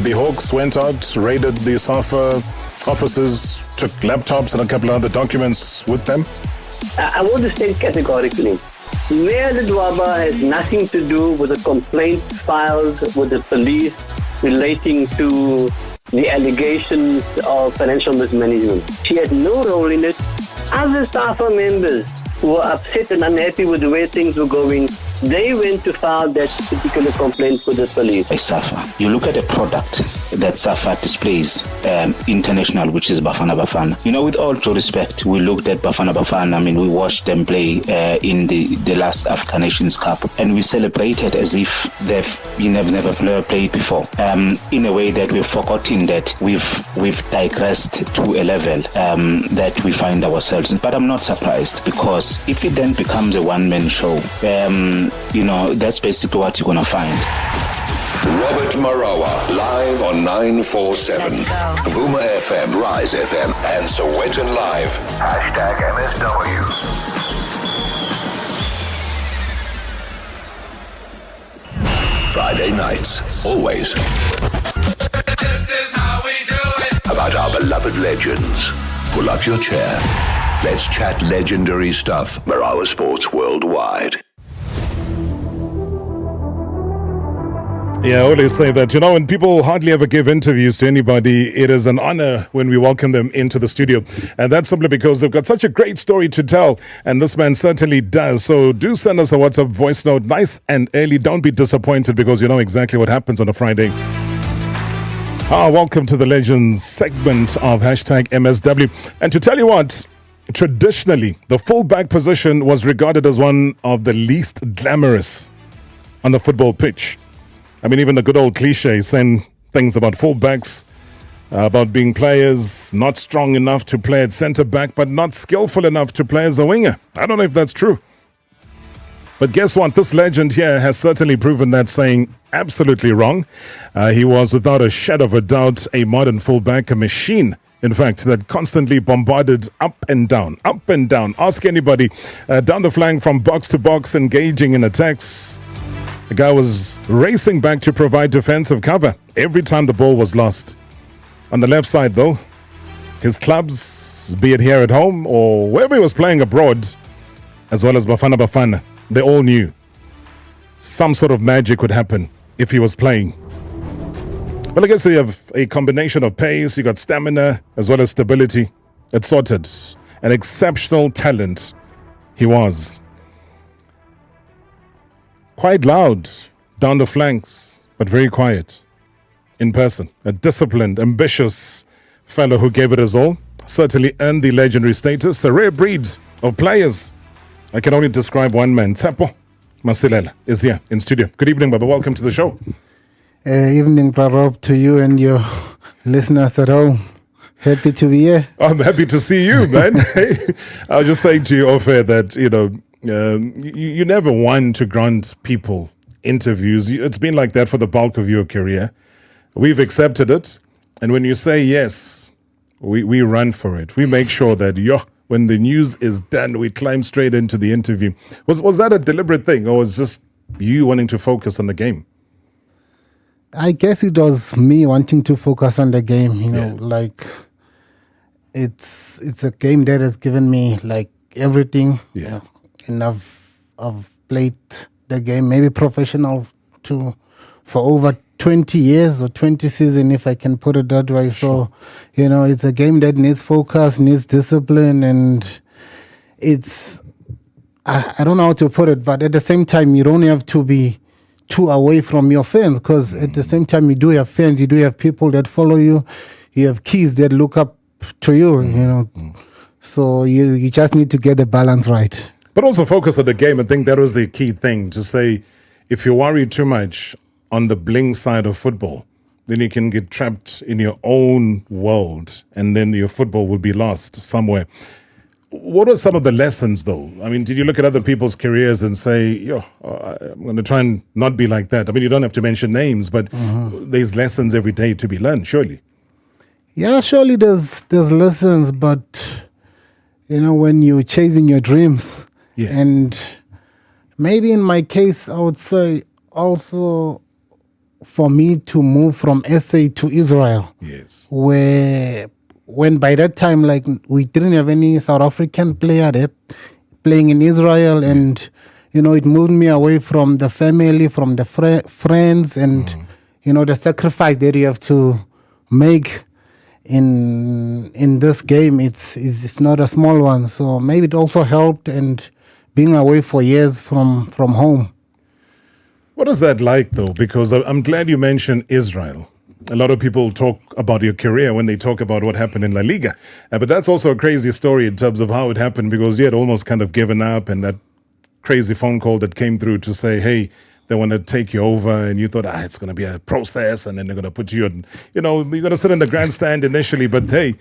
The Hawks went out, raided the SAFA offices, took laptops and a couple of other documents with them. I want to state categorically, Mayor Dwaba has nothing to do with the complaint filed with the police relating to the allegations of financial mismanagement. She had no role in it. Other SAFA members who were upset and unhappy with the way things were going, they went to file that particular complaint with the police. A SAFA, you look at a product that SAFA displays international, which is Bafana Bafana. You know, with all due respect, we looked at Bafana Bafana. I mean, we watched them play in the last African Nations Cup, and we celebrated as if they've never played before. In a way that we've forgotten that we've digressed to a level that we find ourselves in. But I'm not surprised, because if it then becomes a one-man show, that's basically what you're going to find. Robert Marawa, live on 947. Vuma FM, Rise FM, and Sowetan Live. #MSW. Friday nights, always. This is how we do it. About our beloved legends. Pull up your chair. Let's chat legendary stuff. Marawa Sports Worldwide. Yeah, I always say that, when people hardly ever give interviews to anybody, it is an honor when we welcome them into the studio. And that's simply because they've got such a great story to tell. And this man certainly does. So do send us a WhatsApp voice note nice and early. Don't be disappointed, because you know exactly what happens on a Friday. Welcome to the Legends segment of #MSW. And to tell you what, traditionally, the fullback position was regarded as one of the least glamorous on the football pitch. I mean, even the good old cliche saying things about fullbacks, about being players not strong enough to play at centre back, but not skillful enough to play as a winger. I don't know if that's true. But guess what? This legend here has certainly proven that saying absolutely wrong. He was, without a shadow of a doubt, a modern fullback, a machine, in fact, that constantly bombarded up and down. Ask anybody down the flank from box to box, engaging in attacks. The guy was racing back to provide defensive cover every time the ball was lost. On the left side, though, his clubs, be it here at home or wherever he was playing abroad, as well as Bafana Bafana, they all knew some sort of magic would happen if he was playing. Well, I guess you have a combination of pace, you got stamina, as well as stability. It's sorted. An exceptional talent he was. Quite loud down the flanks, but very quiet in person. A disciplined, ambitious fellow who gave it his all. Certainly earned the legendary status. A rare breed of players. I can only describe one man. Tsepo Masilela is here in studio. Good evening, Baba. Welcome to the show. Evening, Rob, to you and your listeners at home. Happy to be here. I'm happy to see you, man. I was just saying to you off air that, you never want to grant people interviews. It's been like that for the bulk of your career. We've accepted it. And when you say yes, we run for it. We make sure that, when the news is done, we climb straight into the interview. Was that a deliberate thing, or was just you wanting to focus on the game? I guess it was me wanting to focus on the game, like it's a game that has given me like everything. Yeah. And I've played the game, maybe professional too, for over 20 years or 20 seasons, if I can put it that way. Sure. So, it's a game that needs focus, needs discipline, and it's, I don't know how to put it, but at the same time, you don't have to be too away from your fans, because at the same time, you do have fans, you do have people that follow you, you have kids that look up to you, So you just need to get the balance right. But also focus on the game. I think that was the key thing, to say, if you worry too much on the bling side of football, then you can get trapped in your own world, and then your football will be lost somewhere. What are some of the lessons, though? I mean, did you look at other people's careers and say, I'm going to try and not be like that? I mean, you don't have to mention names, but there's lessons every day to be learned, surely. Yeah, surely there's lessons, but, when you're chasing your dreams, and maybe in my case, I would say also for me to move from SA to Israel. Yes. When by that time, like, we didn't have any South African player that playing in Israel, and it moved me away from the family, from the friends, and the sacrifice that you have to make in this game. It's not a small one. So maybe it also helped, and being away for years from home. What is that like, though? Because I'm glad you mentioned Israel. A lot of people talk about your career when they talk about what happened in La Liga. But that's also a crazy story in terms of how it happened, because you had almost kind of given up, and that crazy phone call that came through to say, hey, they want to take you over, and you thought, it's going to be a process, and then they're going to put you in, you're going to sit in the grandstand initially, but hey,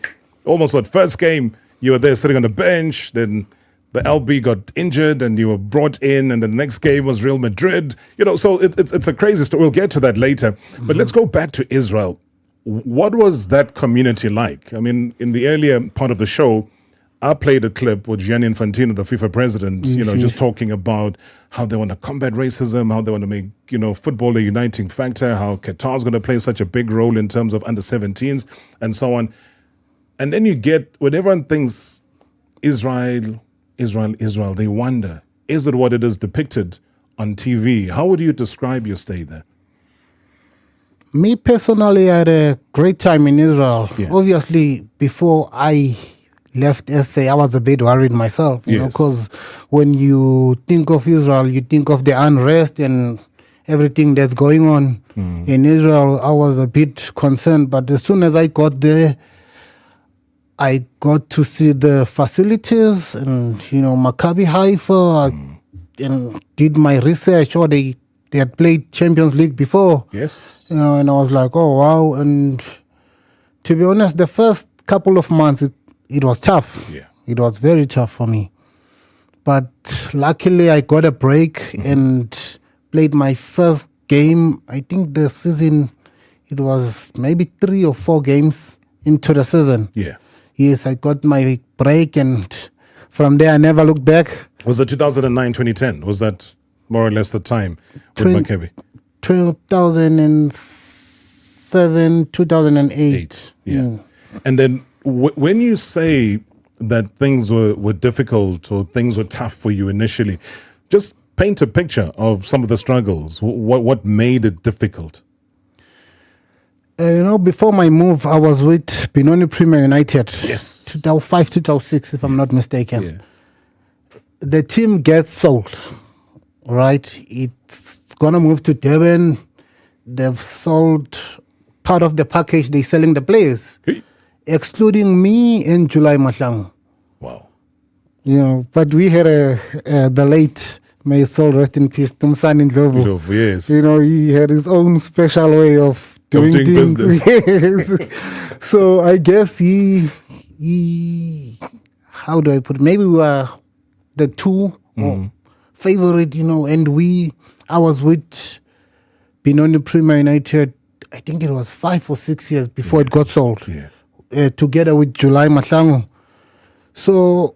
almost first game, you were there sitting on the bench, then the LB got injured and you were brought in, and the next game was Real Madrid. So it's a crazy story. We'll get to that later. But let's go back to Israel. What was that community like? I mean, in the earlier part of the show, I played a clip with Gianni Infantino, the FIFA president, just talking about how they want to combat racism, how they want to make, football a uniting factor, how Qatar's going to play such a big role in terms of under-17s and so on. And then you get, when everyone thinks Israel, they wonder, is it what it is depicted on TV? How would you describe your stay there? Me personally, I had a great time in Israel. Yeah. Obviously, before I left SA, I was a bit worried myself, because when you think of Israel, you think of the unrest and everything that's going on in Israel. I was a bit concerned, but as soon as I got there, I got to see the facilities and, Maccabi Haifa, and did my research. They had played Champions League before. Yes. And I was like, oh, wow. And to be honest, the first couple of months, it was tough. Yeah. It was very tough for me. But luckily, I got a break and played my first game. I think the season, it was maybe 3 or 4 games into the season. Yeah. Yes, I got my break, and from there I never looked back. Was it 2009-2010? Was that more or less the time with Maccabi? 2007, 2008. Yeah. And then when you say that things were difficult or things were tough for you initially, just paint a picture of some of the struggles. What made it difficult? Before my move, I was with Benoni Premier United. Yes. 2005, 2006, if I'm not mistaken. Yeah. The team gets sold, right? It's going to move to Durban. They've sold part of the package. They're selling the players, excluding me and July Mahlangu. Wow. But we had the late, may his soul rest in peace, Tumsani Ndlovu. Yes. He had his own special way of doing things. Business. Yes. So I guess he, how do I put it? Maybe we were the two favorite, and I was with Benoni Premier United, I think it was 5 or 6 years before it got sold. Yeah. Together with July Mahlangu. So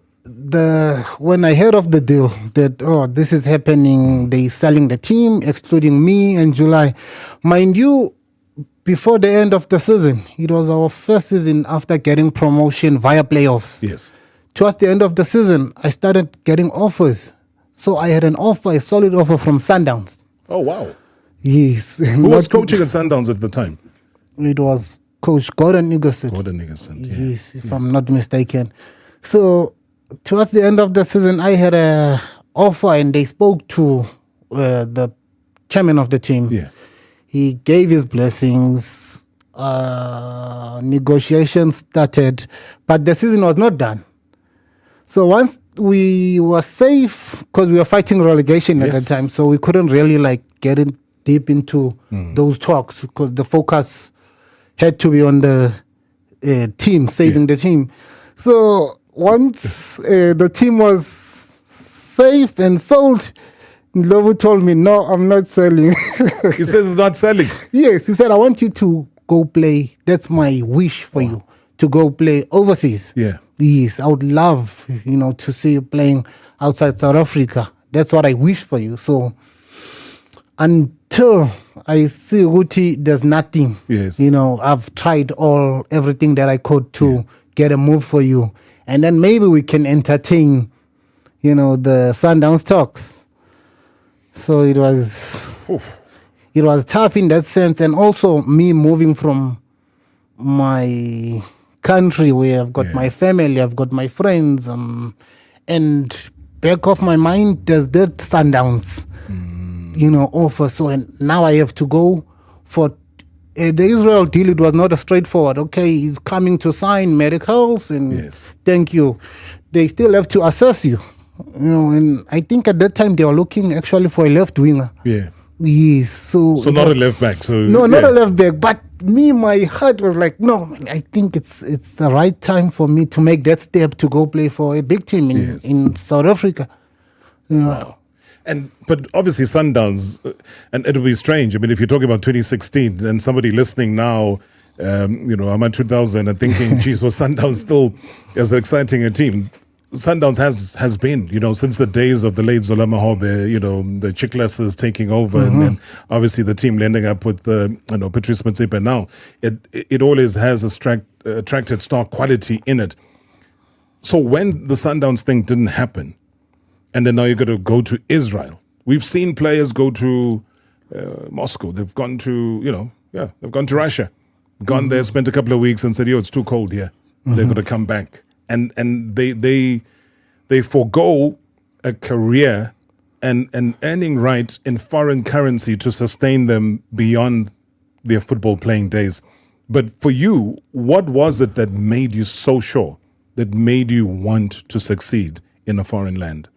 when I heard of the deal that, this is happening, they selling the team, excluding me and July. Mind you, before the end of the season, it was our first season after getting promotion via playoffs. Yes. Towards the end of the season, I started getting offers. So I had a solid offer from Sundowns. Oh, wow. Yes. Who was coaching at Sundowns at the time? It was Coach Gordon Igosut. Yeah. Yes, if I'm not mistaken. So towards the end of the season, I had a offer, and they spoke to the chairman of the team. Yeah. He gave his blessings. Negotiations started, but the season was not done. So once we were safe, because we were fighting relegation at the time, so we couldn't really get in deep into those talks, because the focus had to be on the team, saving the team. So once the team was safe and sold, Ndlovu told me, no, I'm not selling. He says he's not selling. Yes, he said, I want you to go play. That's my wish for you, to go play overseas. Yeah. Yes, I would love, to see you playing outside South Africa. That's what I wish for you. So until I see Uti, there's nothing. Yes. I've tried everything that I could to get a move for you. And then maybe we can entertain, the Sundowns talks. So it was tough in that sense. And also me moving from my country where I've got my family, I've got my friends, and back of my mind, there's that Sundowns, offer. So and now I have to go for the Israel deal. It was not a straightforward. Okay, he's coming to sign medicals, and thank you. They still have to assess you, And I think at that time they were looking actually for a left winger. Yeah. Yes. So not a left back. So no, not a left back. But me, my heart was like, no, man, I think it's the right time for me to make that step to go play for a big team in South Africa. Wow. But obviously Sundowns, and it'll be strange. I mean, if you're talking about 2016 and somebody listening now, I'm at 2000 and thinking, geez, was Sundowns still as exciting a team? Sundowns has been, since the days of the late Zola Mahobe, the Chicklesses taking over, and then obviously the team ending up with Patrice Motsepe. Now it always has attracted star quality in it. So when the Sundowns thing didn't happen, and then now you're going to go to Israel. We've seen players go to Moscow. They've gone to they've gone to Russia, gone there, spent a couple of weeks, and said, it's too cold here. They're going to come back. And they forego a career and earning right in foreign currency to sustain them beyond their football playing days. But for you, what was it that made you so sure, that made you want to succeed in a foreign land?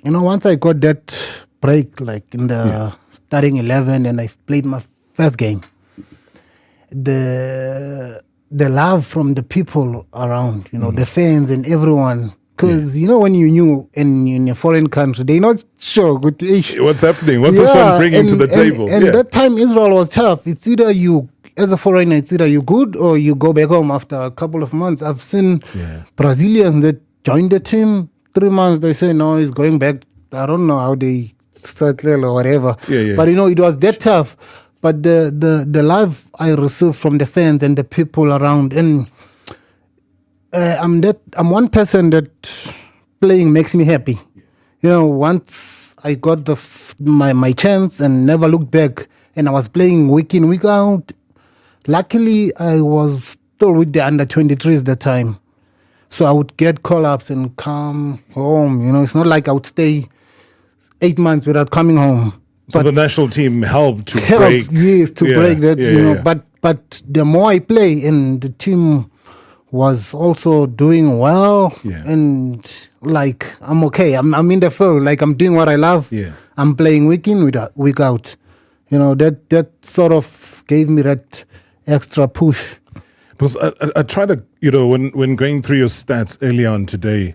Once I got that break, like in the starting 11, and I played my first game, the love from the people around, the fans and everyone. Because, when you're new in a foreign country, they're not sure. What's happening? What's this one bringing to the table? And that time, Israel was tough. It's either you, as a foreigner, it's either you good or you go back home after a couple of months. I've seen Brazilians that joined the team, 3 months, they say, no, he's going back. I don't know how they settle or whatever. But, it was that tough. But the love I received from the fans and the people around, and I'm one person that playing makes me happy. Once I got my chance and never looked back, and I was playing week in, week out. Luckily, I was still with the under-23s at the time. So I would get call-ups and come home. It's not like I would stay 8 months without coming home. So the national team helped to break. Yes, to break that, But the more I play, and the team was also doing well, and like I'm okay. I'm in the field, like I'm doing what I love. I'm playing week in, week out. That sort of gave me that extra push. Because I try to, when going through your stats early on today,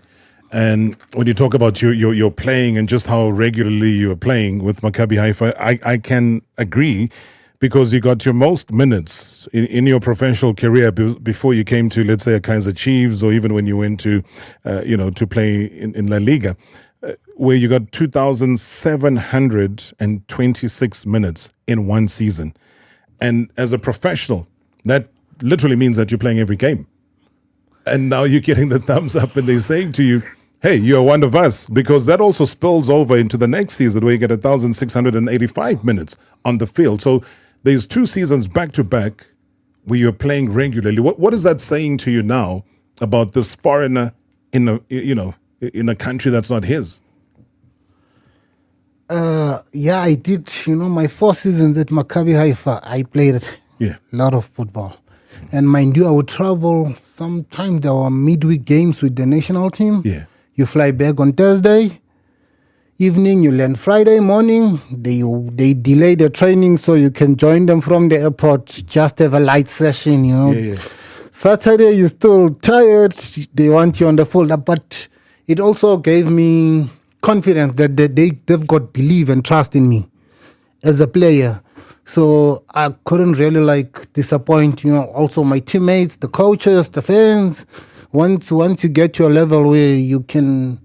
and when you talk about your playing and just how regularly you are playing with Maccabi Haifa, I can agree, because you got your most minutes in your professional career before you came to, let's say, a Kaizer Chiefs, or even when you went to, to play in La Liga, where you got 2,726 minutes in one season. And as a professional, that literally means that you're playing every game. And now you're getting the thumbs up, and they're saying to you, hey, you're one of us, because that also spills over into the next season where you get 1,685 minutes on the field. So there's 2 seasons back to back where you're playing regularly. What is that saying to you now about this foreigner in a country that's not his? I did. My 4 seasons at Maccabi Haifa, I played a lot of football. And mind you, I would travel. Sometimes there were midweek games with the national team. You fly back on Thursday evening, you land Friday morning. They delay the training so you can join them from the airport, just have a light session, Saturday, you're still tired. They want you on the field. But it also gave me confidence that they've got belief and trust in me as a player. So I couldn't really disappoint, also my teammates, the coaches, the fans. Once you get to a level where you can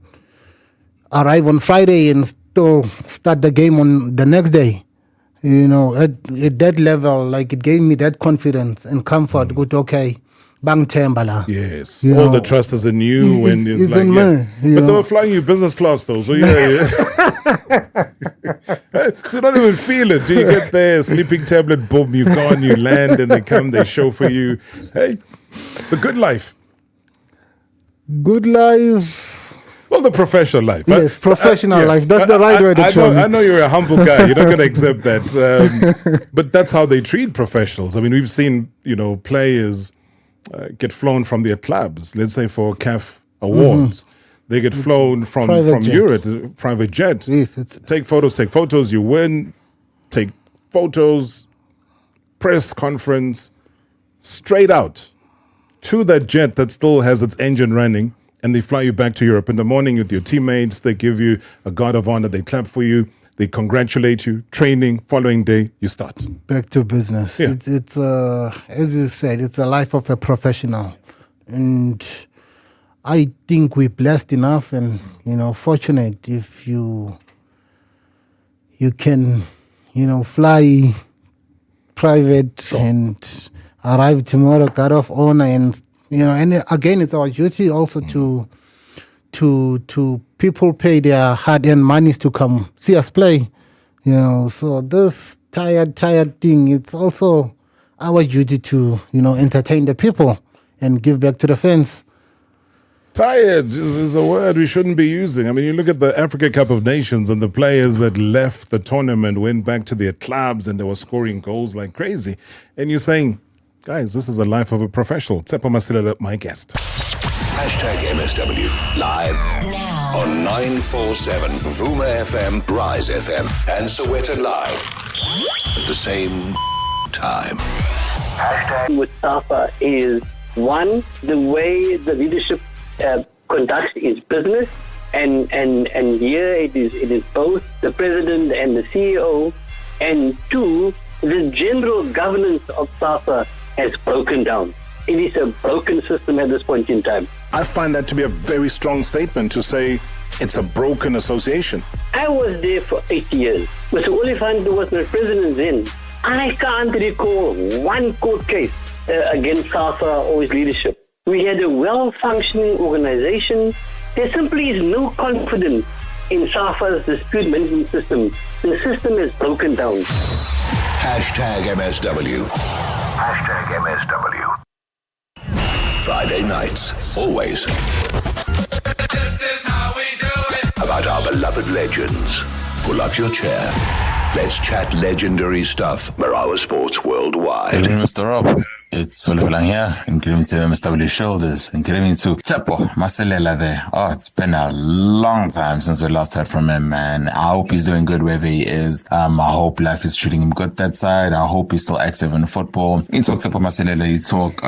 arrive on Friday and still start the game on the next day. You know, at that level, like it gave me that confidence and comfort. Good, okay, bang tembala. Yes. You All know, the trust is in you when it's it's like, in yeah. me, you But they know. were flying you business class though, so yeah. So you don't even feel it. Do you get there, sleeping tablet, boom, you gone, you land, and they come, they show for you. Hey, the good life. Good life. Well, the professional life. Yes, professional yeah. life. That's the right word, I actually. know you're a humble guy. You're not going to accept that. But that's how they treat professionals. I mean, we've seen, players get flown from their clubs, let's say for CAF awards. They get flown from Private jet. Europe, private jet. Yes, it's- Take photos, you win. Take photos, press conference, straight out to that jet that still has its engine running, and they fly you back to Europe in the morning with your teammates. They give you a guard of honor. They clap for you. They congratulate you. Training, following day, you start. Back to business. Yeah. It's as you said, it's a life of a professional, and I think we're blessed enough and fortunate if you can fly private and arrive tomorrow, guard of honor, and and again it's our duty also to people pay their hard-earned monies to come see us play. So this tired thing, it's also our duty to entertain the people and give back to the fans. Tired is a word we shouldn't be using. I mean, you look at the Africa Cup of Nations and the players that left the tournament went back to their clubs and they were scoring goals like crazy. And you're saying, guys, this is the life of a professional. Tsepo Masilela, my guest. Hashtag MSW live Now. on 947 Vuma FM, Rise FM, and Sowetan Live at the same time. With SAFA is one, the way the leadership conducts its business, and here it is both the president and the CEO, and two, the general governance of SAFA has broken down. It is a broken system at this point in time. I find that to be a very strong statement to say it's a broken association. I was there for 8 years. Mr. Oliphant was my president then. I can't recall one court case against SAFA or his leadership. We had a well-functioning organization. There simply is no confidence in SAFA's dispute management system. The system is broken down. Hashtag MSW. Hashtag MSW. Friday nights, always This is how we do it. about our beloved legends. Pull up your chair. Let's chat legendary stuff. Marawa Sports Worldwide. Good evening, Mr. Rob. It's Oliver here, and good evening to the MSW shoulders, and good evening to Tsepo Masilela there. Oh, it's been a long time since we last heard from him, man. I hope he's doing good wherever he is. I hope life is treating him good that side. I hope he's still active in football. You talk Tsepo Masilela, you talk,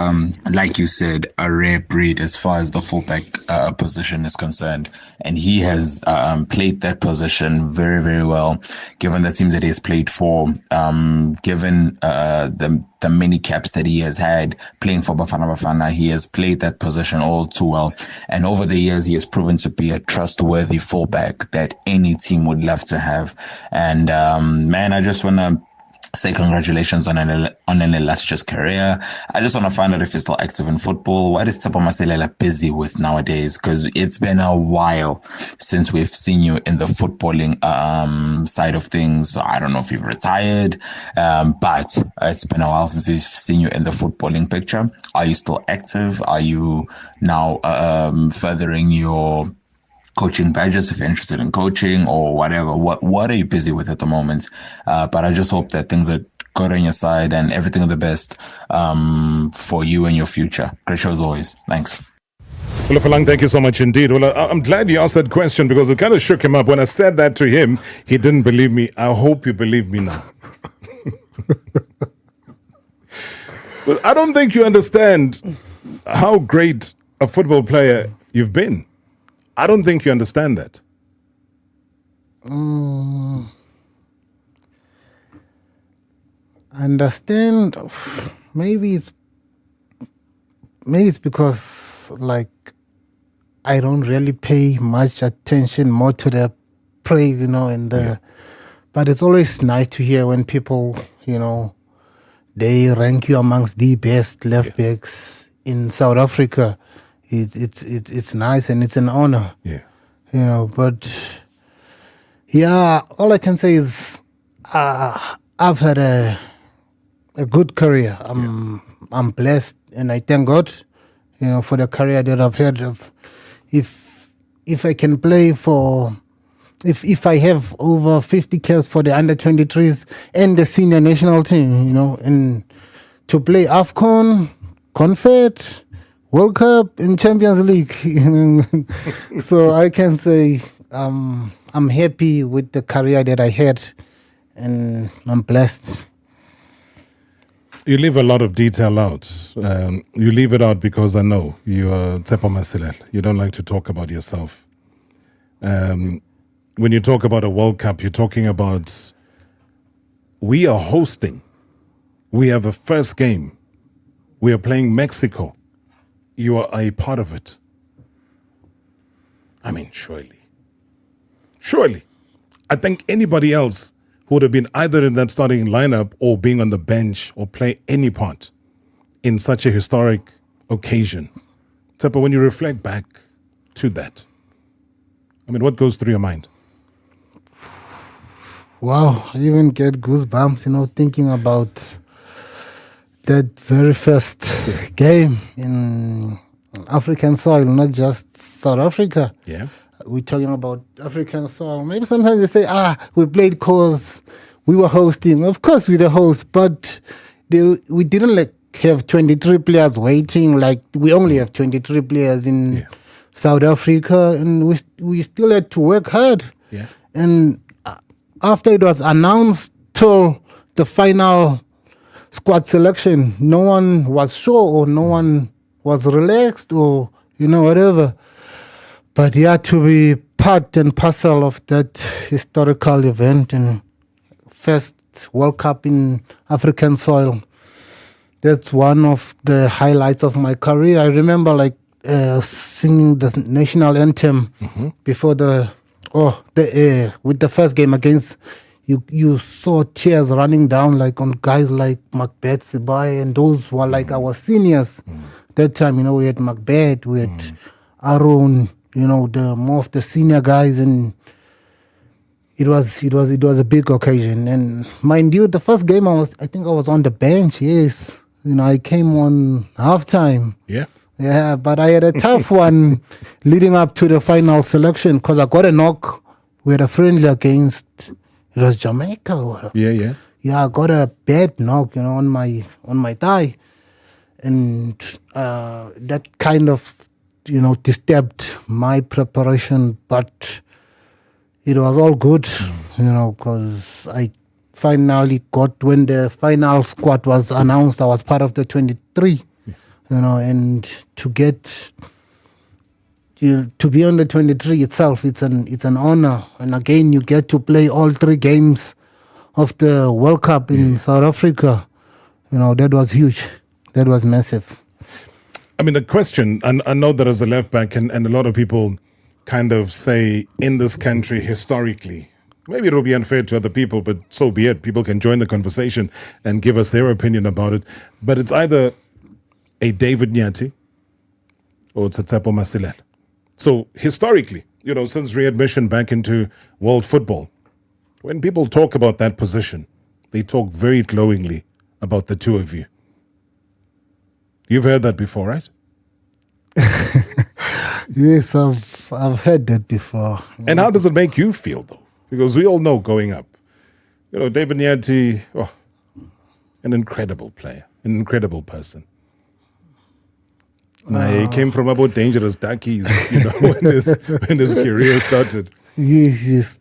like you said, a rare breed as far as the fullback position is concerned. And he has played that position very, very well, given the teams that he has played for, given the many caps that he has had playing for Bafana. He has played that position all too well. And over the years, he has proven to be a trustworthy fullback that any team would love to have. And, man, I just want to say congratulations on an illustrious career. I just want to find out if he's still active in football. What is Tsepo Masilela busy with nowadays? Because it's been a while since we've seen you in the footballing side of things. I don't know if you've retired, but it's been a while since we've seen you in the footballing picture. Are you still active? Are you now furthering your coaching badges if you're interested in coaching or whatever? What are you busy with at the moment? But I just hope that things are good on your side and everything of the best for you and your future. Great show as always. Thanks. Well, Falang, thank you so much indeed. Well, I'm glad you asked that question because it kind of shook him up. When I said that to him, he didn't believe me. I hope you believe me now. But I don't think you understand how great a football player you've been. I don't think you understand that. Understand? Maybe it's because like I don't really pay much attention more to the praise, and but it's always nice to hear when people, they rank you amongst the best left backs in South Africa. It's nice and it's an honor. Yeah. But yeah, all I can say is I've had a good career. I'm blessed, and I thank God, for the career that I've had. If I can play for, if I have over 50 caps for the under 23s and the senior national team, and to play AFCON, Confed, World Cup, and Champions League. So I can say I'm happy with the career that I had, and I'm blessed. You leave a lot of detail out. You leave it out because I know you are Tsepo Masilela. You don't like to talk about yourself. When you talk about a World Cup, you're talking about we are hosting. We have a first game. We are playing Mexico. You are a part of it. I mean, surely. I think anybody else who would have been either in that starting lineup or being on the bench or play any part in such a historic occasion. Tsepo, when you reflect back to that, I mean, what goes through your mind? Wow, I even get goosebumps, thinking about that very first game in African soil, not just South Africa. Yeah. We're talking about African soil. Maybe sometimes they say, we played because we were hosting. Of course, we're the host, but we didn't have 23 players waiting. Like, we only have 23 players in South Africa, and we still had to work hard. Yeah. And after it was announced till the final squad selection, no one was sure, or no one was relaxed, or whatever. But to be part and parcel of that historical event and first World Cup in African soil, that's one of the highlights of my career. I remember singing the national anthem before with the first game against, you saw tears running down on guys like Macbeth, Sibai, and those were our seniors. That time, we had Macbeth, we had Aaron, the more of the senior guys, and it was a big occasion. And mind you, the first game I was on the bench. Yes, I came on halftime. Yeah, but I had a tough one leading up to the final selection because I got a knock. We had a friendly against, it was Jamaica or whatever. Yeah. Yeah, I got a bad knock, on my thigh, and that kind of disturbed my preparation, but it was all good, because I finally got, when the final squad was announced, I was part of the 23, and to get to be on the 23 itself, it's an honor. And again, you get to play all 3 games of the World Cup in South Africa. That was huge. That was massive. I mean, the question, and I know that as a left back, and a lot of people kind of say in this country historically, maybe it'll be unfair to other people, but so be it. People can join the conversation and give us their opinion about it. But it's either a David Nyati or it's a Tsepo Masilela. So historically, since readmission back into world football, when people talk about that position, they talk very glowingly about the two of you. You've heard that before, right? Yes, I've heard that before. And how does it make you feel, though? Because we all know going up, David Nyati, an incredible player, an incredible person. He came from about dangerous duckies, when his career started. Yes,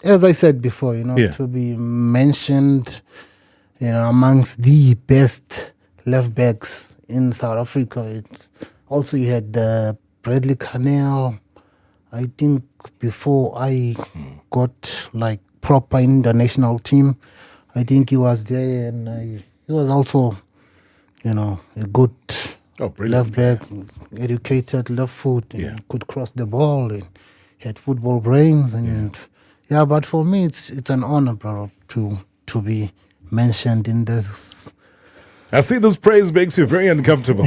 as I said before, to be mentioned, amongst the best left backs in South Africa. Also, you had Bradley Canel. I think before I got proper in the national team, I think he was there, and he was also, a good Oh, brilliant. Left back, educated, left foot, and Yeah. could cross the ball and had football brains. And yeah, but for me, it's an honor, bro, to be mentioned in this. I see this praise makes you very uncomfortable.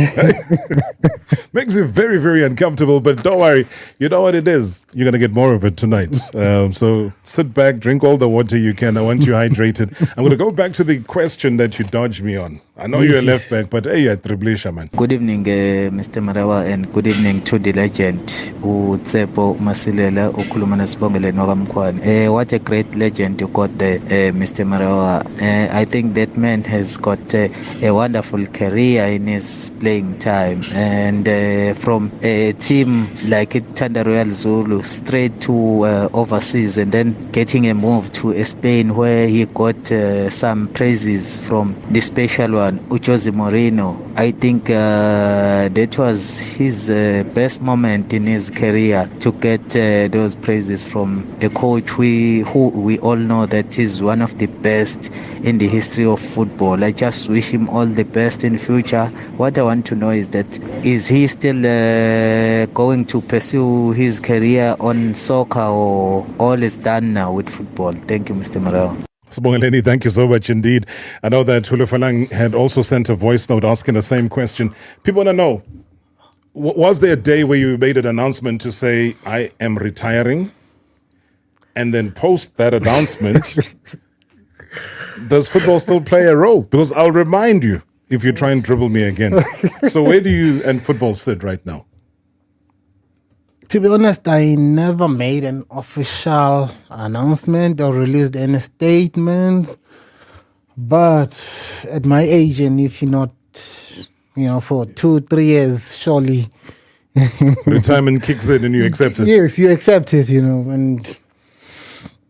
Makes you very, very uncomfortable. But don't worry. You know what it is? You're going to get more of it tonight. So sit back, drink all the water you can. I want you hydrated. I'm going to go back to the question that you dodged me on. I know you're a left back, but hey, you're a Triblisha, man. Good evening, Mr. Marawa, and good evening to the legend, Tsepo Masilela, ukhuluma noSibongile Nokamkhwane. What a great legend you got there, Mr. Marawa. I think that man has got a wonderful career in his playing time, and from a team like Thanda Royal Zulu straight to overseas, and then getting a move to Spain where he got some praises from the special one, Jose Mourinho. I think that was his best moment in his career, to get those praises from a coach who we all know that is one of the best in the history of football. I just wish him all the best in future. What I want to know is that, is he still going to pursue his career on soccer, or all is done now with football? Thank you, Mr. Marawa. Sibongile, thank you so much indeed. I know that Hulufalang had also sent a voice note asking the same question. People want to know, was there a day where you made an announcement to say, I am retiring? And then post that announcement, does football still play a role? Because I'll remind you if you try and dribble me again. So where do you and football sit right now? To be honest, I never made an official announcement or released any statement. But at my age, and if you're not, for 2-3 years, surely retirement kicks in and you accept it. Yes, you accept it, and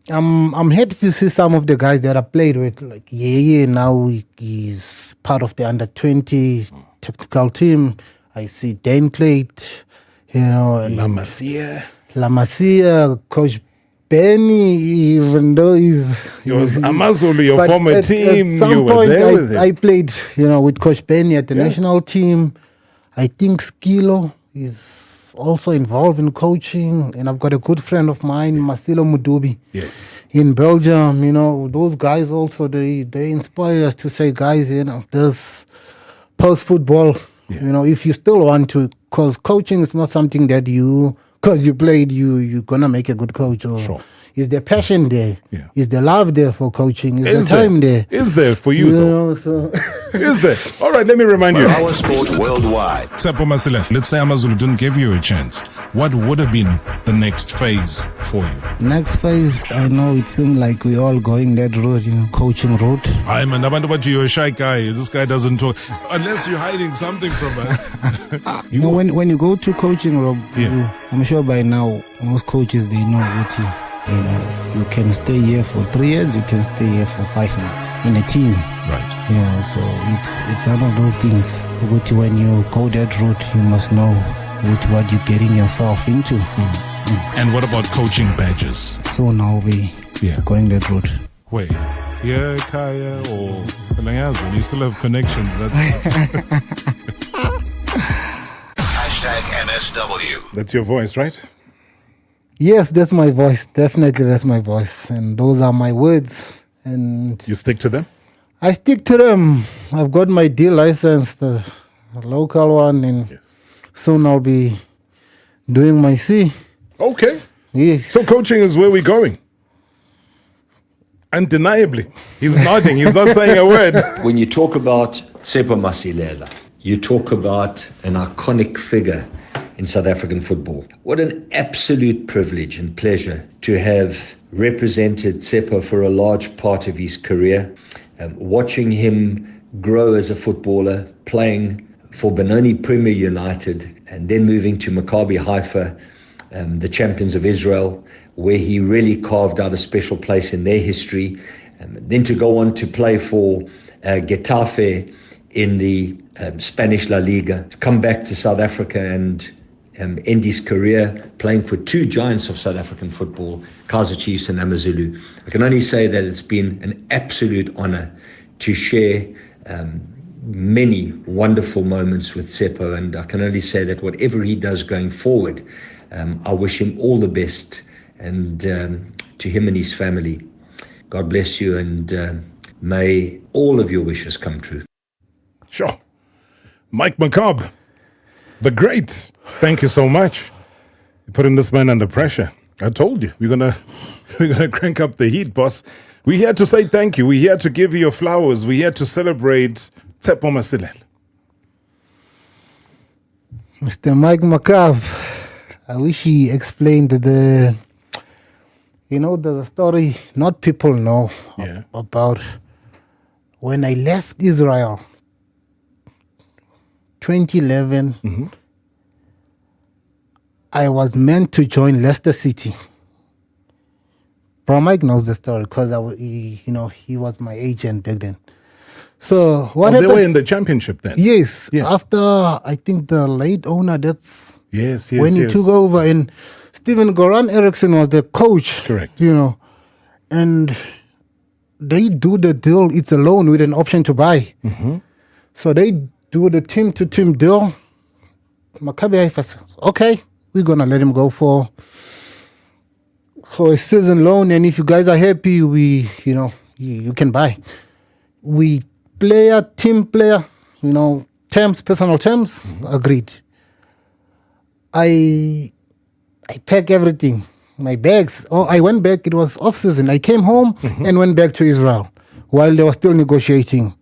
I'm happy to see some of the guys that I played with, like now he's part of the under-20 technical team. I see Dan Clayt, and La Masia, Coach Benny, even though He was Amazulu, your but former team. At some you were point, there with him. I played, with Coach Benny at the national team. I think Skilo is also involved in coaching, and I've got a good friend of mine, Masilo Mudubi. Yes. In Belgium, those guys also, they inspire us to say, guys, there's post-football, if you still want to, because coaching is not something that because you played, you're going to make a good coach. Or Sure. Is the passion there? Yeah. Is the love there for coaching? Is the time there? Is there for you, though? So Is there? All right, let me remind you. Marawa Sports Worldwide. Tsepo Masilela, let's say Amazulu didn't give you a chance. What would have been the next phase for you? next phase, I know it seems like we're all going that route, coaching route. I'm an Abandu, you're a shy guy. This guy doesn't talk. Unless you're hiding something from us. When you go to coaching, Rob, Yeah. I'm sure by now most coaches, they know what you can stay here for 3 years, you can stay here for 5 months in a team. Right. So it's one of those things. Which when you go that route, you must know what you're getting yourself into. And what about coaching badges? Soon I'll be going that route. Wait, yeah, Kaya or Langazo, you still have connections. That's #MSW. That's your voice, right? Yes, that's my voice. Definitely, that's my voice. And those are my words. And You stick to them? I stick to them. I've got my D license, the local one, and soon I'll be doing my C. Okay. Yes. So coaching is where we're going. Undeniably. He's nodding. He's not saying a word. When you talk about Tsepo Masilela, you talk about an iconic figure in South African football. What an absolute privilege and pleasure to have represented Tsepo for a large part of his career. Watching him grow as a footballer, playing for Benoni Premier United, and then moving to Maccabi Haifa, the champions of Israel, where he really carved out a special place in their history. Then to go on to play for Getafe in the Spanish La Liga, to come back to South Africa and end his career playing for 2 giants of South African football, Kaizer Chiefs and Amazulu. I can only say that it's been an absolute honor to share many wonderful moments with Tsepo, and I can only say that whatever he does going forward, I wish him all the best, and to him and his family, God bless you, and may all of your wishes come true. Sure. Mike McCobb, the great, thank you so much. You're putting this man under pressure. I told you, we're gonna crank up the heat, boss. We're here to say thank you. We're here to give you your flowers. We're here to celebrate Tsepo Masilela. Mr. Mike McCobb, I wish he explained there's a story not people know about when I left Israel, 2011. I was meant to join Leicester City. Bro Mike knows the story because he was my agent back then. So what happened? They were in the championship then. Yes. Yeah. After I think the late owner, that's yes, when he took over, and Steven Goran Eriksson was the coach. Correct. And they do the deal. It's a loan with an option to buy. So they do the team-to-team deal. Maccabi Haifa says, okay, we're gonna let him go for a season loan, and if you guys are happy, you can buy. Team player, terms, personal terms, agreed. I pack everything, my bags. I went back, it was off season. I came home and went back to Israel while they were still negotiating.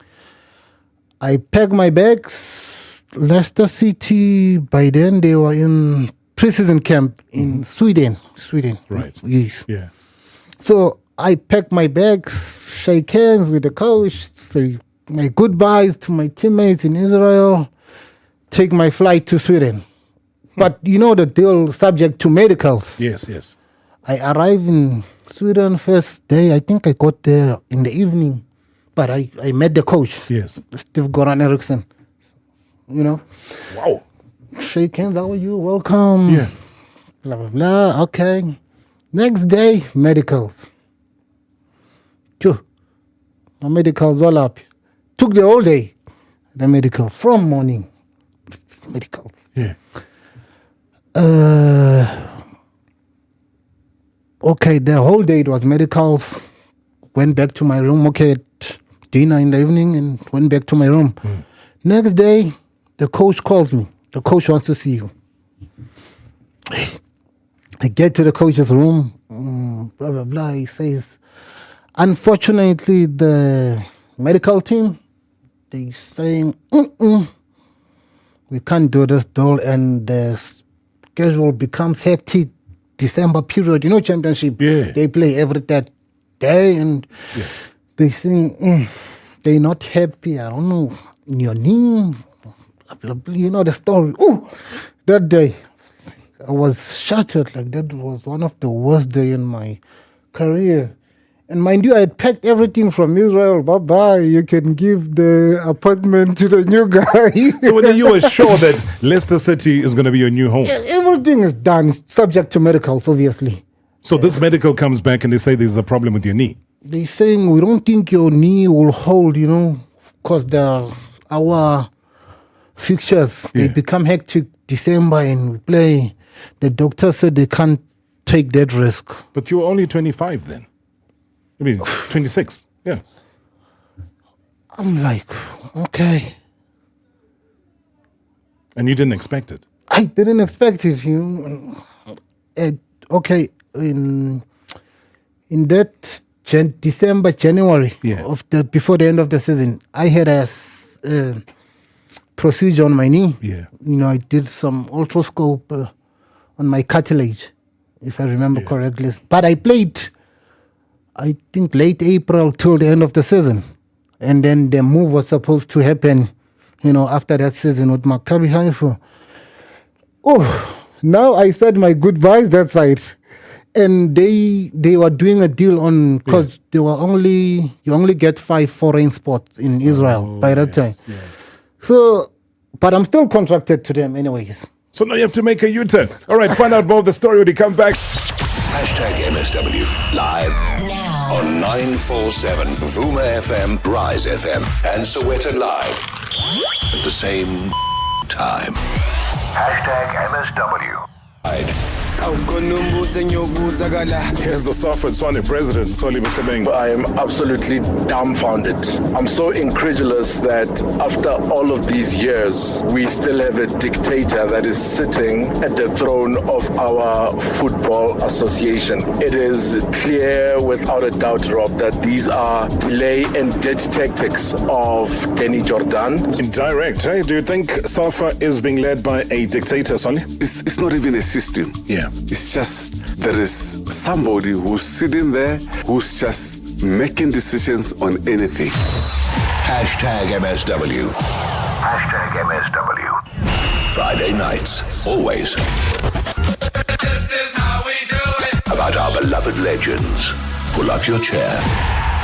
I packed my bags, Leicester City, by then they were in pre-season camp in Sweden. Right. Yes. Yeah. So I packed my bags, shake hands with the coach, say my goodbyes to my teammates in Israel, take my flight to Sweden. But the deal subject to medicals. Yes. I arrived in Sweden first day. I think I got there in the evening. But I met the coach. Yes. Steve Goran Eriksson. Wow. Shake hands, how are you? Welcome. Yeah. Blah, blah, blah. Okay. Next day, medicals. The medicals all up. Took the whole day. The medical from morning. Medicals. Yeah. Okay, the whole day it was medicals. Went back to my room. Okay, dinner in the evening and went back to my room. Next day, the coach calls me. The coach wants to see you. I get to the coach's room, blah, blah, blah. He says, unfortunately, the medical team, they saying, we can't do this deal, and the schedule becomes hectic. December period, championship, they play every third day, and they saying, they're not happy. I don't know, in your knee, blah, blah, blah, the story. That day, I was shattered. Like, that was one of the worst days in my career. And mind you, I had packed everything from Israel. Bye-bye. You can give the apartment to the new guy. So when you were sure that Leicester City is going to be your new home? Everything is done, subject to medicals, obviously. So this medical comes back and they say there's a problem with your knee. They're saying, we don't think your knee will hold, because our fixtures, they become hectic December and we play. The doctor said they can't take that risk. But you were only 25 then. 26. Yeah. I'm like, okay. And you didn't expect it? I didn't expect it. Okay, in that December, January, before the end of the season, I had a procedure on my knee. Yeah. I did some ultrascope on my cartilage, if I remember correctly. But I played, I think, late April till the end of the season. And then the move was supposed to happen, after that season with Maccabi Haifa. Now I said my goodbyes that side. And they were doing a deal on, because you only get 5 foreign spots in Israel by that time. Yeah. So, but I'm still contracted to them anyways. So now you have to make a U-turn. All right, find out more of the story when you come back. #MSW Live. Now. On 947 Vuma FM, Rise FM, and Sowetan Live. At the same time. #MSW. Here's the Stafford Swane president, Soli Mhlebeng. I am absolutely dumbfounded. I'm so incredulous that after all of these years, we still have a dictator that is sitting at the throne of our football association. It is clear without a doubt, Rob, that these are delay and debt tactics of Danny Jordan. Indirect, hey? Do you think SAFA is being led by a dictator, Soli? It's not even a system. Yeah. It's just there is somebody who's sitting there who's just making decisions on anything. #MSW. #MSW. Friday nights, always. This is how we do it. About our beloved legends. Pull up your chair.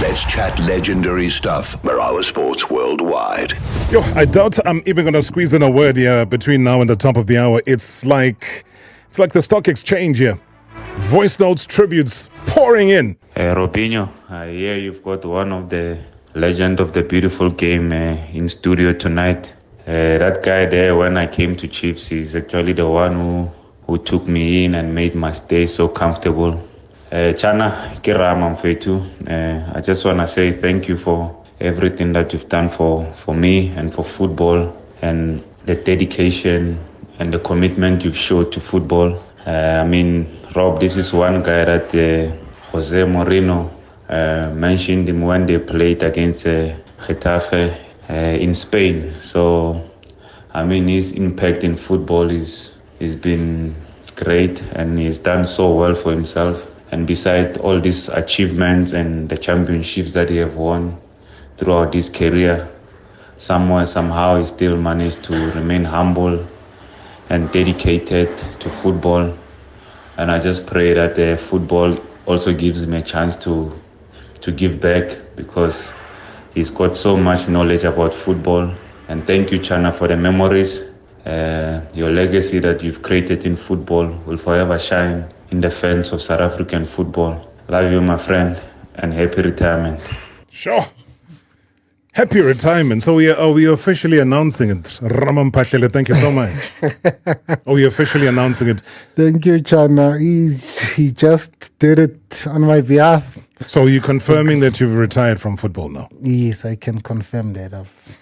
Let's chat legendary stuff. Marawa Sports Worldwide. Yo, I doubt I'm even going to squeeze in a word here between now and the top of the hour. It's like the stock exchange here. Voice notes, tributes pouring in. Robinho, here you've got one of the legend of the beautiful game in studio tonight. That guy there, when I came to Chiefs, he's actually the one who took me in and made my stay so comfortable. Chana, Kiramam Fetu, I just want to say thank you for everything that you've done for me and for football, and the dedication and the commitment you've showed to football. Rob, this is one guy that Jose Mourinho mentioned him when they played against Getafe in Spain. So, his impact in football is been great, and he's done so well for himself. And besides all these achievements and the championships that he have won throughout his career, somehow he still managed to remain humble and dedicated to football. And I just pray that football also gives him a chance to give back, because he's got so much knowledge about football. And thank you, Chana, for the memories. Your legacy that you've created in football will forever shine in the fans of South African football. Love you, my friend, and happy retirement. Sure. Happy retirement. So are we officially announcing it? Ramam Pashele, thank you so much. Are we officially announcing it? Thank you, Chana. He just did it on my behalf. So you're confirming that you've retired from football now? Yes, I can confirm that. I've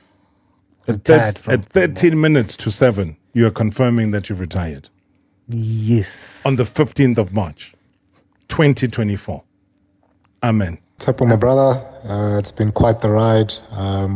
retired from football. 13 minutes to 7, you are confirming that you've retired? Yes. On the 15th of March, 2024. Amen. Tsepo, my brother, it's been quite the ride.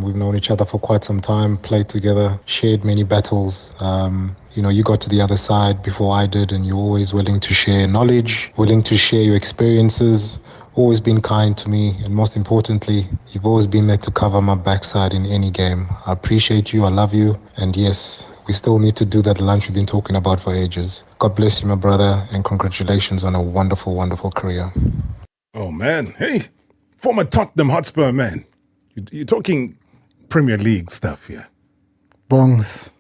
We've known each other for quite some time, played together, shared many battles. You got to the other side before I did, and you're always willing to share knowledge, willing to share your experiences, always been kind to me, and most importantly, you've always been there to cover my backside in any game. I appreciate you, I love you, and yes, we still need to do that lunch we've been talking about for ages. God bless you, my brother, and congratulations on a wonderful, wonderful career. Oh, man. Hey, former Tottenham Hotspur, man. You're talking Premier League stuff here. Bongs.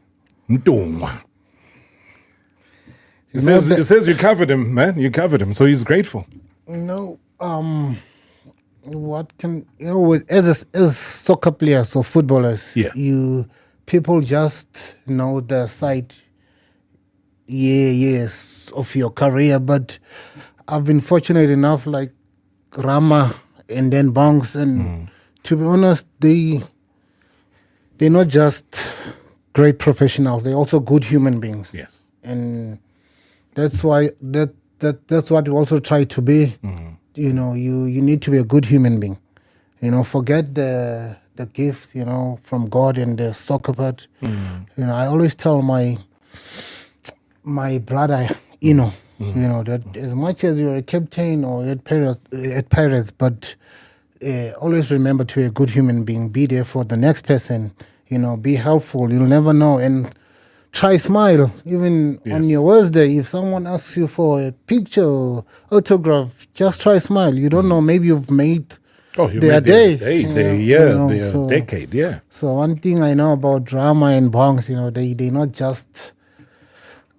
It says you covered him, man. You covered him, so he's grateful. What can, as soccer players or footballers, people just know the side, of your career. But I've been fortunate enough, like Rama and then Bongs, and to be honest, they're not just great professionals; they're also good human beings. Yes, and that's why that's what we also try to be. You need to be a good human being. Forget the gift, from God and the soccer part. I always tell my brother, that as much as you're a captain or at Pirates, but always remember to be a good human being. Be there for the next person. Be helpful. You'll never know. And try smile. Even on your worst day, if someone asks you for a picture or autograph, just try smile. You don't know. Maybe you've made their day. Their decade, yeah. So one thing I know about Drama and Bongs, they're not just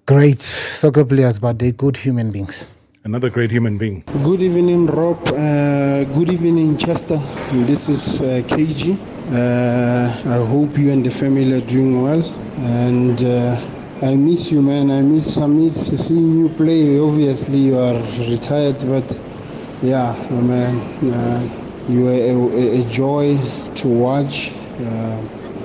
great soccer players, but they're good human beings. Another great human being. Good evening, Rob. Good evening, Chester. This is KG. I hope you and the family are doing well. And I miss you, man. I miss seeing you play. Obviously, you are retired, but yeah, man, you are a joy to watch.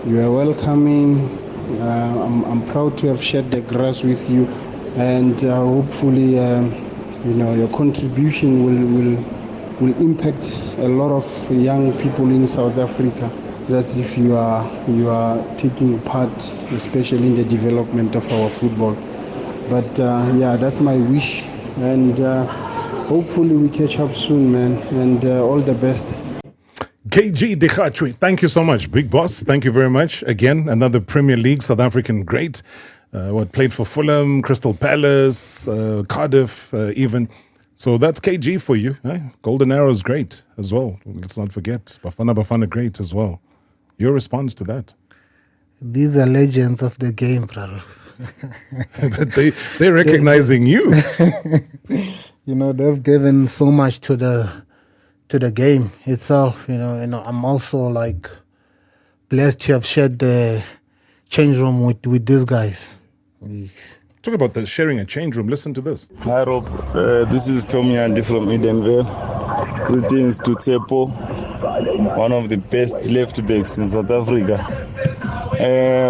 You are welcoming. I'm proud to have shared the grass with you, and hopefully, your contribution will impact a lot of young people in South Africa. That's if you are taking part, especially in the development of our football. But that's my wish, and hopefully we catch up soon, man. And all the best. KG Dikhatwi, thank you so much. Big boss, thank you very much. Again, another Premier League South African great. Played for Fulham, Crystal Palace, Cardiff, even. So that's KG for you. Eh? Golden Arrow's great as well. Let's not forget. Bafana great as well. Your response to that? These are legends of the game, brother. They're recognizing you. They've given so much to the game itself. I'm also blessed to have shared the change room with these guys. Talk about the sharing a change room. Listen to this. Hi Rob, this is Tommy Andy from Edenvale. Greetings to Tsepo, one of the best left backs in South Africa.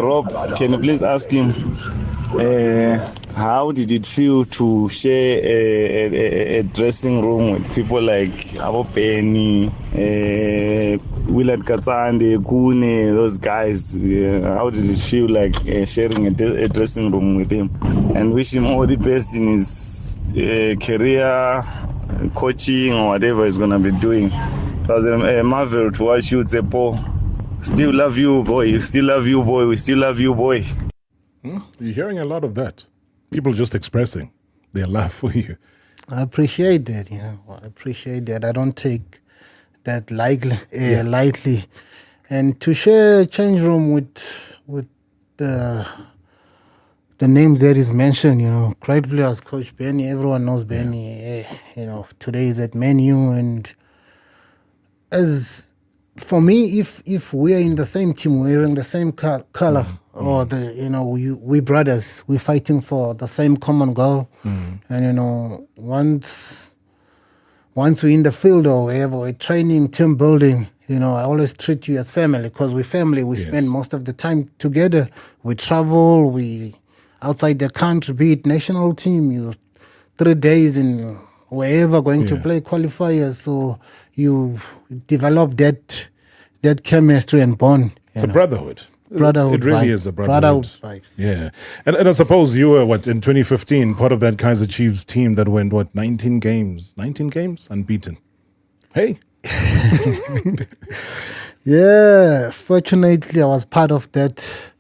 Rob, can you please ask him how did it feel to share a dressing room with people like Abo Penny, Willard Katsande, Kune, those guys? How did it feel like sharing a dressing room with him? And wish him all the best in his career, coaching, or whatever he's going to be doing. It was a marvel to watch you, Tsepo. Still love you, boy. Still love you, boy. We still love you, boy. You're hearing a lot of that. People just expressing their love for you. I appreciate that. I appreciate that. I don't take that lightly. And to share a change room with the names that is mentioned, great players, Coach Benny. Everyone knows Benny. Today is at Man U, and as for me, if we're in the same team, we're in the same color, or we brothers, we're fighting for the same common goal. And once we're in the field or wherever, we're training, team building, I always treat you as family, because we're family. We spend most of the time together. We travel, we outside the country, be it national team, 3 days in wherever going to play qualifiers. So you develop that chemistry and bond. It's a brotherhood. Brotherhood it really vibe. is a brotherhood. Vibes. Yeah. And I suppose you were, in 2015, part of that Kaizer Chiefs team that went, 19 games? 19 games? Unbeaten. Hey. Yeah. Fortunately, I was part of that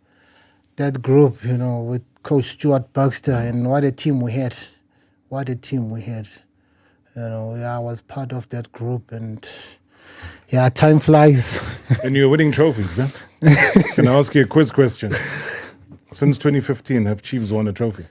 group, with Coach Stuart Baxter, and what a team we had. I was part of that group, and time flies. And you're winning trophies, man. Can I ask you a quiz question? Since 2015, have Chiefs won a trophy?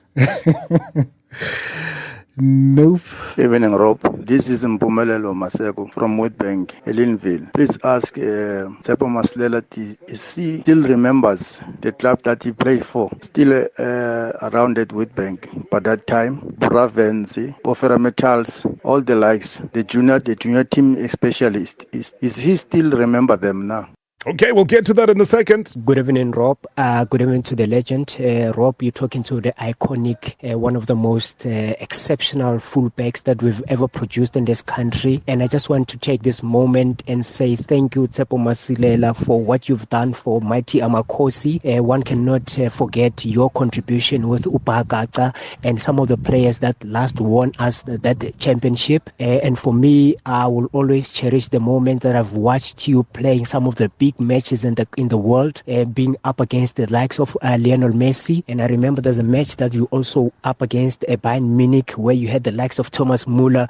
Nope. Evening, Rob. This is Mpumelelo Maseko from Witbank, Elinville. Please ask Tsepo Masilela if he still remembers the club that he played for, still around at Witbank. But that time, Bravenzi, Bofera Metals, all the likes, the junior team especially, is he still remember them now? Okay, we'll get to that in a second. Good evening, Rob. Good evening to the legend. Rob, you're talking to the iconic, one of the most exceptional fullbacks that we've ever produced in this country. And I just want to take this moment and say thank you, Tsepo Masilela, for what you've done for Mighty Amakosi. One cannot forget your contribution with Upagaca and some of the players that last won us that championship. And for me, I will always cherish the moment that I've watched you playing some of the big iconic matches in the world, being up against the likes of Lionel Messi. And I remember there's a match that you also up against Bayern Munich, where you had the likes of Thomas Muller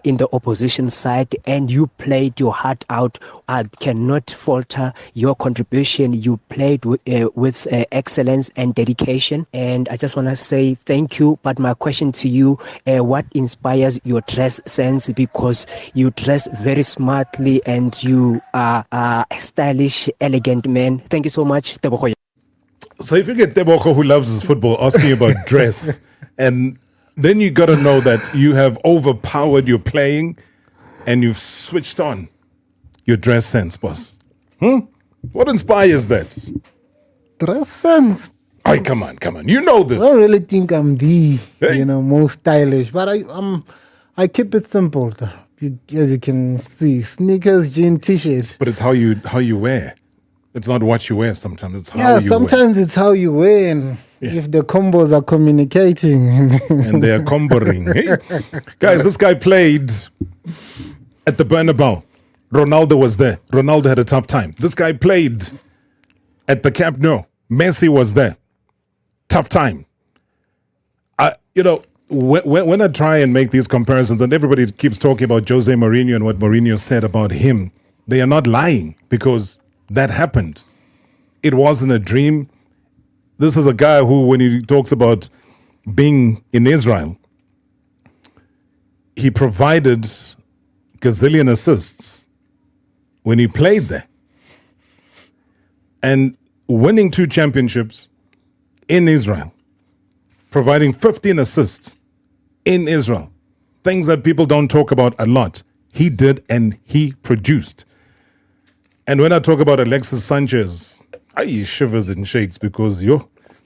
in the opposition side, and you played your heart out. I cannot falter your contribution. You played with excellence and dedication, and I just want to say thank you. But my question to you, what inspires your dress sense? Because you dress very smartly and you are a stylish, elegant man. Thank you so much, Tebogo. So if you get Tebogo, who loves his football, asking about dress, and then you got to know that you have overpowered your playing and you've switched on your dress sense, boss. What inspires that? Dress sense. Ay, come on. You know this. I don't really think I'm the most stylish, but I keep it simple. As you can see, sneakers, jean, t-shirt. But it's how you wear. It's not what you wear sometimes. It's how you wear. Sometimes it's how you wear, and if the combos are communicating. And they are comboing. Hey, guys, this guy played at the Bernabeu. Ronaldo was there. Ronaldo had a tough time. This guy played at the Camp Nou. Messi was there. Tough time. When I try and make these comparisons, and everybody keeps talking about Jose Mourinho and what Mourinho said about him, they are not lying, because that happened. It wasn't a dream. This is a guy who, when he talks about being in Israel, he provided gazillion assists when he played there. And winning 2 championships in Israel, providing 15 assists in Israel, things that people don't talk about a lot. He did, and he produced. And when I talk about Alexis Sanchez, he shivers and shakes, because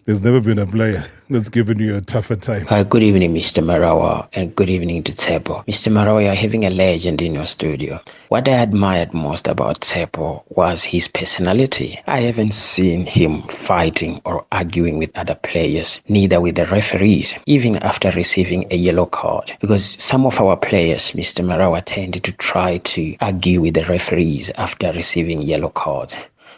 there's never been a player that's given you a tougher time. Good evening, Mr. Marawa, and good evening to Tsepo. Mr. Marawa, you're having a legend in your studio. What I admired most about Tsepo was his personality. I haven't seen him fighting or arguing with other players, neither with the referees, even after receiving a yellow card. Because some of our players, Mr. Marawa, tended to try to argue with the referees after receiving yellow cards.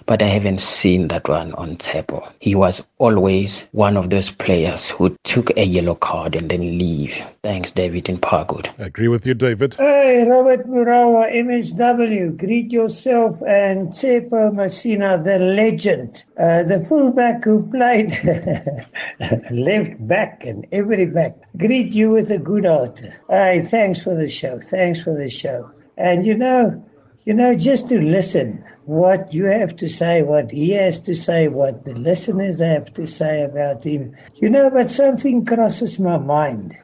But I haven't seen that one on Tsepo. He was always one of those players who took a yellow card and then leave. Thanks, David in Parkwood. I agree with you, David. Hey, Robert Marawa, MSW. Greet yourself and Tsepo Masilela, the legend. The fullback who played left back and every back. Greet you with a good heart. Hey, thanks for the show. And you know, just to listen what you have to say, what he has to say, what the listeners have to say about him. But something crosses my mind.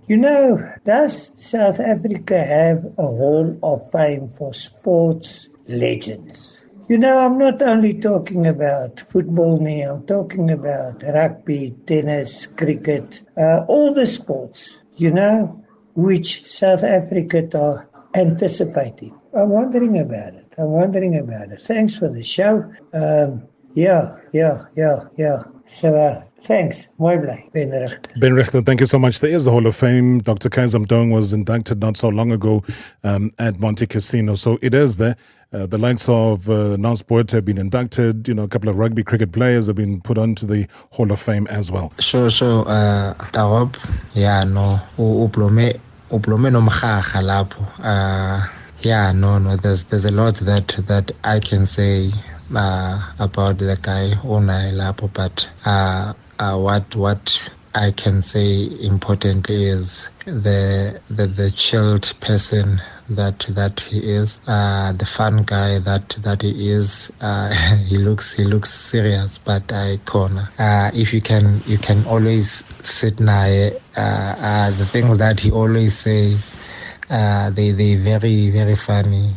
Does South Africa have a Hall of Fame for sports legends? I'm not only talking about football now, I'm talking about rugby, tennis, cricket, all the sports, which South Africa are anticipating. I'm wondering about it. Thanks for the show. Yeah. So, thanks. Mooi bly. Ben Richter, thank you so much. There is a Hall of Fame. Dr. Kaiser Mdong was inducted not so long ago at Monte Casino. So it is there. The likes of Nance Boyd have been inducted. A couple of rugby cricket players have been put onto the Hall of Fame as well. Sure. Tarob, uplome nomkhaga lapho. There's a lot that I can say about the guy Unai Lapo, but what I can say importantly is the chilled person that he is, the fun guy that he is. He looks serious, but I corner. If you can always sit nae, the things that he always say. They very, very funny.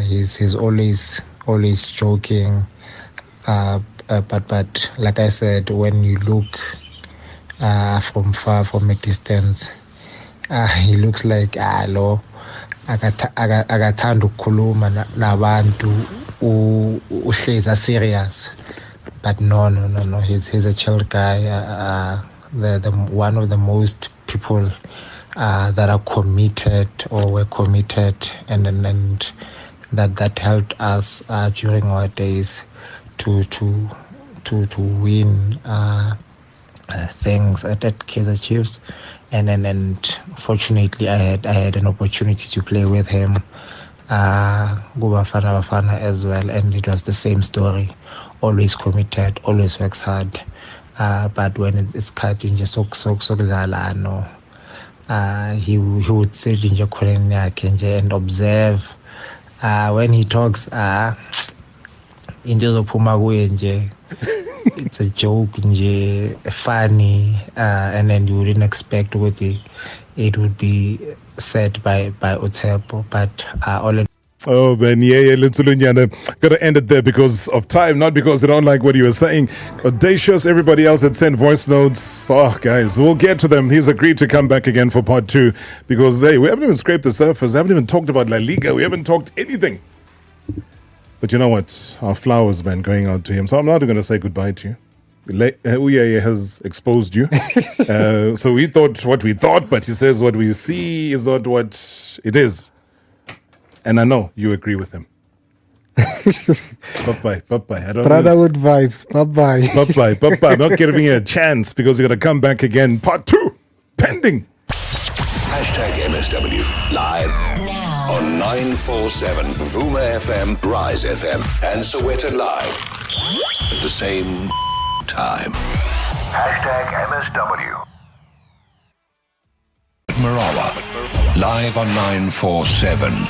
He's always joking. But like I said, when you look from far, from a distance, he looks like lo akathanda ukukhuluma nabantu uhleza serious. But no. He's a chill guy. The one of the most people that are committed or were committed and that helped us during our days to win things at Kaizer Chiefs, and fortunately I had an opportunity to play with him, Bafana as well, and it was the same story. Always committed, always works hard, but when it's cutting just he would sit in and observe. When he talks, it's a joke, funny, and then you wouldn't expect what it would be said by Tsepo, but all in. Oh, man, yeah, Litsulunyana. Gotta end it there because of time, not because they don't like what you were saying. Audacious, everybody else had sent voice notes. Oh, guys, we'll get to them. He's agreed to come back again for part 2 because, hey, we haven't even scraped the surface. We haven't even talked about La Liga. We haven't talked anything. But you know what? Our flowers, man, going out to him. So I'm not going to say goodbye to you. Uyaye has exposed you. So we thought what we thought, but he says what we see is not what it is. And I know you agree with him. Bye-bye. Brotherhood vibes. Bye-bye. Bye-bye. I'm not giving you a chance because you're going to come back again. Part 2, pending. #MSW live now on 947 Vuma FM, Rise FM, and Sowetan Live at the same time. #MSW. Marawa live on 947.